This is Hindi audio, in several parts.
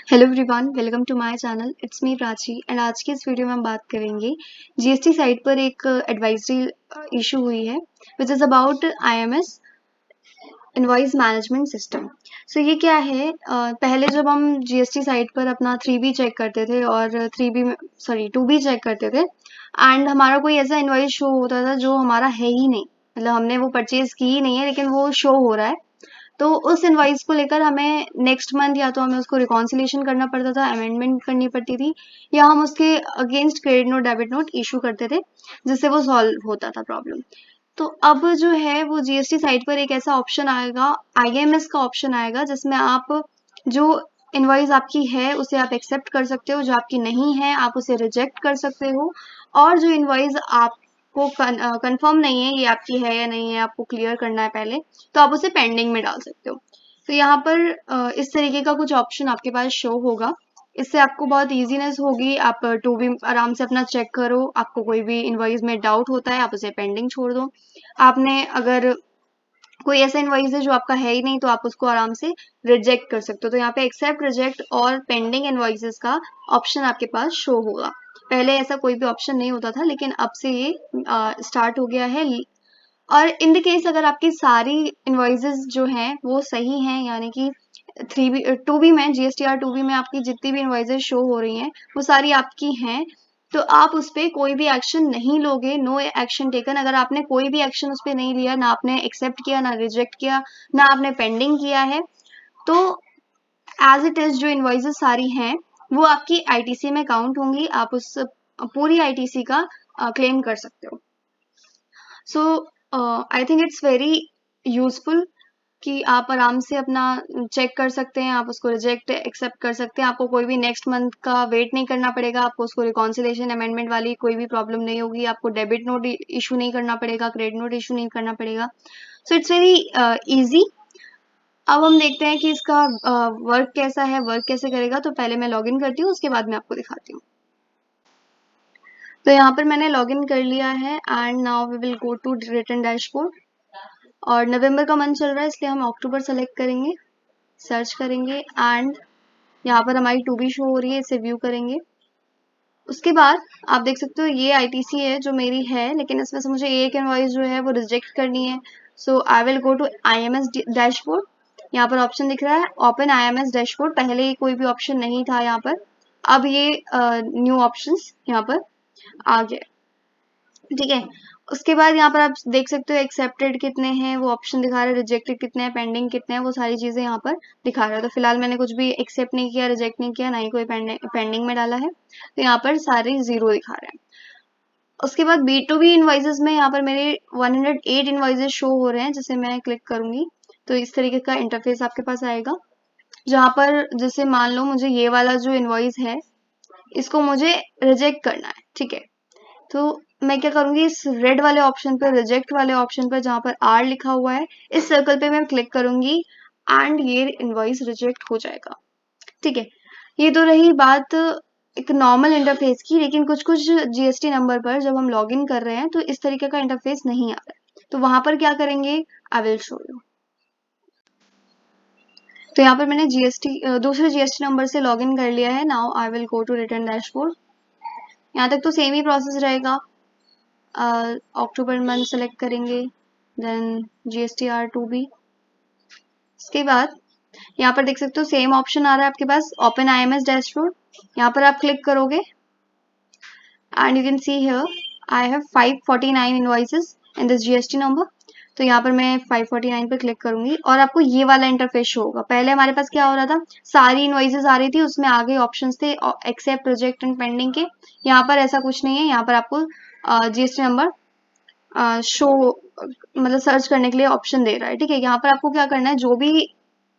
Hello everyone, welcome to my channel. It's me Prachi and आज की इस वीडियो में हम बात करेंगे जीएसटी साइट पर एक एडवाइजरी इशू हुई है which is about IMS invoice management system. So ये क्या है, पहले जब हम जीएसटी साइट पर अपना 3B चेक करते थे और 2B चेक करते थे एंड हमारा कोई ऐसा इनवॉइस शो होता था जो हमारा है ही नहीं, मतलब हमने वो परचेज की ही नहीं है लेकिन वो शो हो रहा है। तो उस इनवॉइस को लेकर हमें नेक्स्ट मंथ या तो हमें उसको रिकॉन्सिलेशन करना पड़ता था, अमेंडमेंट करनी पड़ती थी, या हम उसके against credit note debit note issue करते थे जिससे वो सॉल्व होता था प्रॉब्लम। तो अब जो है वो जीएसटी साइट पर एक ऐसा ऑप्शन आएगा, आईएमएस का ऑप्शन आएगा, जिसमें आप जो इनवॉइस आपकी है उसे आप एक्सेप्ट कर सकते हो, जो आपकी नहीं है आप उसे रिजेक्ट कर सकते हो, और जो इनवॉइस आपको कंफर्म नहीं है ये आपकी है या नहीं है, आपको क्लियर करना है पहले, तो आप उसे पेंडिंग में डाल सकते हो। तो यहाँ पर इस तरीके का कुछ ऑप्शन आपके पास शो होगा। इससे आपको बहुत इजीनेस होगी, आप टू भी आराम से अपना चेक करो, आपको कोई भी इनवॉइस में डाउट होता है आप उसे पेंडिंग छोड़ दो। आपने अगर कोई ऐसा इनवॉइस है जो आपका है ही नहीं तो आप उसको आराम से रिजेक्ट कर सकते हो। तो यहाँ पे एक्सेप्ट, रिजेक्ट और पेंडिंग इनवॉइसेस का ऑप्शन आपके पास शो होगा। पहले ऐसा कोई भी ऑप्शन नहीं होता था लेकिन अब से ये स्टार्ट हो गया है। और इन द केस अगर आपकी सारी इनवॉइसेस जो हैं वो सही हैं, यानी कि 3B 2B में, जीएसटीआर 2B में आपकी जितनी भी इनवॉइसेस शो हो रही हैं वो सारी आपकी हैं, तो आप उस पर कोई भी एक्शन नहीं लोगे। No action taken. अगर आपने कोई भी एक्शन उस पर नहीं लिया, ना आपने एक्सेप्ट किया, ना रिजेक्ट किया, ना आपने पेंडिंग किया है, तो एज इट इज जो इनवॉइसेस सारी हैं वो आपकी आईटीसी में काउंट होंगी। आप उस पूरी आईटीसी का क्लेम कर सकते हो। So I think it's very useful कि आप आराम से अपना चेक कर सकते हैं, आप उसको रिजेक्ट एक्सेप्ट कर सकते हैं। आपको कोई भी नेक्स्ट मंथ का वेट नहीं करना पड़ेगा, आपको उसको रिकॉन्सिलेशन अमेंडमेंट वाली कोई भी प्रॉब्लम नहीं होगी, आपको डेबिट नोट इशू नहीं करना पड़ेगा, क्रेडिट नोट इशू नहीं करना पड़ेगा। So it's very easy. अब हम देखते हैं कि इसका वर्क कैसा है, वर्क कैसे करेगा। तो पहले मैं लॉगिन करती हूँ, उसके बाद मैं आपको दिखाती हूँ। तो यहाँ पर मैंने लॉगिन कर लिया है and now we will go to return dashboard. और नवंबर का मंथ चल रहा है इसलिए हम अक्टूबर सेलेक्ट करेंगे, सर्च करेंगे एंड यहाँ पर हमारी 2B शो हो रही है, इसे व्यू करेंगे। उसके बाद आप देख सकते हो ये आईटीसी है जो मेरी है, लेकिन इसमें से मुझे एक इनवॉइस जो है वो रिजेक्ट करनी है। So I will go to IMS dashboard. यहाँ पर ऑप्शन दिख रहा है ओपन आईएमएस डैशबोर्ड। पहले ही कोई भी ऑप्शन नहीं था यहाँ पर, अब ये न्यू ऑप्शंस यहाँ पर आ गए। ठीक है, उसके बाद यहाँ पर आप देख सकते हो एक्सेप्टेड कितने हैं वो ऑप्शन दिखा रहा है, रिजेक्टेड कितने हैं, पेंडिंग कितने हैं, वो सारी चीजें यहाँ पर दिखा रहा है। तो फिलहाल मैंने कुछ भी एक्सेप्ट नहीं किया, रिजेक्ट नहीं किया, ना ही कोई पेंडिंग में डाला है, तो यहाँ पर सारे जीरो दिखा रहे हैं। उसके बाद B2B इनवॉइसेस में यहाँ पर मेरे 108 इनवॉइसेस शो हो रहे हैं, जिसे मैं क्लिक करूंगी तो इस तरीके का इंटरफेस आपके पास आएगा, जहाँ पर जैसे मान लो मुझे ये वाला जो इनवॉइस है इसको मुझे रिजेक्ट करना है। ठीक है, तो मैं क्या करूंगी, इस रेड वाले ऑप्शन पर, रिजेक्ट वाले ऑप्शन पर जहां पर R लिखा हुआ है, इस सर्कल पे मैं क्लिक करूंगी एंड ये इनवॉइस रिजेक्ट हो जाएगा। ठीक है, ये तो रही बात एक नॉर्मल इंटरफेस की, लेकिन कुछ कुछ जीएसटी नंबर पर जब हम लॉगिन कर रहे हैं तो इस तरीके का इंटरफेस नहीं आ रहा है। तो वहां पर क्या करेंगे, आई विल शो यू। तो यहाँ पर मैंने दूसरे जीएसटी नंबर से लॉगिन कर लिया है। Now I will go to return dashboard. यहाँ तक तो सेम ही प्रोसेस रहेगा। अक्टूबर मंथ सेलेक्ट करेंगे, देन GSTR 2B। इसके बाद यहाँ पर देख सकते हो सेम ऑप्शन आ रहा है आपके पास, ओपन IMS डैशबोर्ड। यहाँ पर आप क्लिक करोगे and you can see here I have 549 invoices in this GST number. तो यहाँ पर मैं 549 पर क्लिक करूंगी और आपको ये वाला इंटरफेस शो होगा। पहले हमारे पास क्या हो रहा था, सारी इनवॉइसेस आ रही थी, उसमें आगे ऑप्शंस थे एक्सेप्ट, रिजेक्ट एंड पेंडिंग के। यहाँ पर ऐसा कुछ नहीं है, यहाँ पर आपको जीएसटी नंबर शो मतलब सर्च करने के लिए ऑप्शन दे रहा है। ठीक है, यहाँ पर आपको क्या करना है, जो भी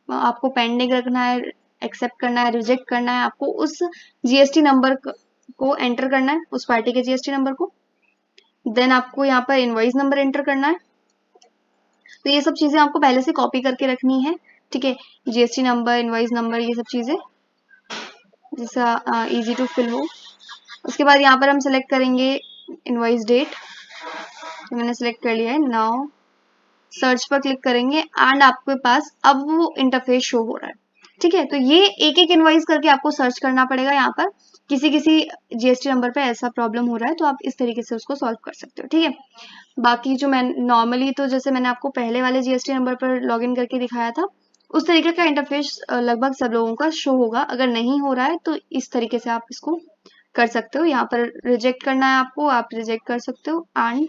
आपको पेंडिंग रखना है, एक्सेप्ट करना है, रिजेक्ट करना है, आपको उस जीएसटी नंबर को एंटर करना है, उस पार्टी के जीएसटी नंबर को। देन आपको यहाँ पर इनवॉइस नंबर एंटर करना है। तो ये सब चीजें आपको पहले से कॉपी करके रखनी है। ठीक है, जीएसटी नंबर, इनवॉइस नंबर, ये सब चीजें जैसा इजी टू फिल हो। उसके बाद यहाँ पर हम सेलेक्ट करेंगे इनवॉइस डेट, तो मैंने सेलेक्ट कर लिया है। नाउ सर्च पर क्लिक करेंगे एंड आपके पास अब वो इंटरफेस शो हो रहा है। ठीक है, तो ये एक एक इनवॉइस करके आपको सर्च करना पड़ेगा यहाँ पर। किसी किसी जीएसटी नंबर पे ऐसा प्रॉब्लम हो रहा है तो आप इस तरीके से उसको सॉल्व कर सकते हो। ठीक है, बाकी जो मैं नॉर्मली तो जैसे मैंने आपको पहले वाले जीएसटी नंबर पर लॉगिन करके दिखाया था उस तरीके का इंटरफेस लगभग सब लोगों का शो होगा। अगर नहीं हो रहा है तो इस तरीके से आप इसको कर सकते हो। यहाँ पर रिजेक्ट करना है आपको, आप रिजेक्ट कर सकते हो एंड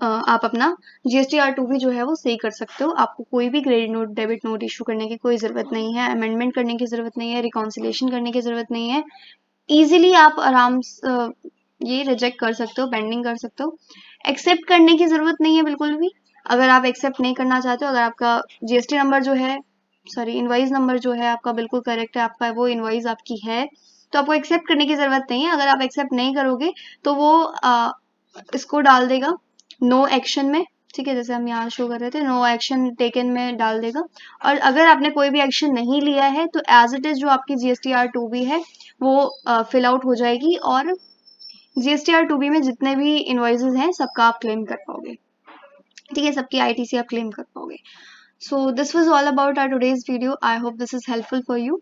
आप अपना GSTR2 भी जो है वो सही कर सकते हो। आपको कोई भी credit note debit note issue करने की कोई ज़रूरत नहीं है, अमेंडमेंट करने की ज़रूरत नहीं है, रिकॉन्सिलेशन करने की ज़रूरत नहीं है। ईजिली आप आराम से ये रिजेक्ट कर सकते हो, पेंडिंग कर सकते हो। एक्सेप्ट करने की ज़रूरत नहीं है बिल्कुल भी। अगर आप एक्सेप्ट नहीं करना चाहते हो, अगर आपका GST नंबर जो है इनवॉइस नंबर जो है आपका बिल्कुल करेक्ट है, आपका वो इनवॉइस आपकी है, तो आपको एक्सेप्ट करने की ज़रूरत नहीं है। अगर आप एक्सेप्ट नहीं करोगे तो वो इसको डाल देगा नो एक्शन में। ठीक है, जैसे हम यहाँ शो कर रहे थे नो एक्शन टेकन में डाल देगा। और अगर आपने कोई भी एक्शन नहीं लिया है तो एज इट इज जो आपकी GSTR2B है वो फिल आउट हो जाएगी और GSTR2B में जितने भी इनवॉइसेस हैं सबका आप क्लेम कर पाओगे। ठीक है, सबकी ITC आप क्लेम कर पाओगे। So this was all about our today's video. I hope this is helpful for you.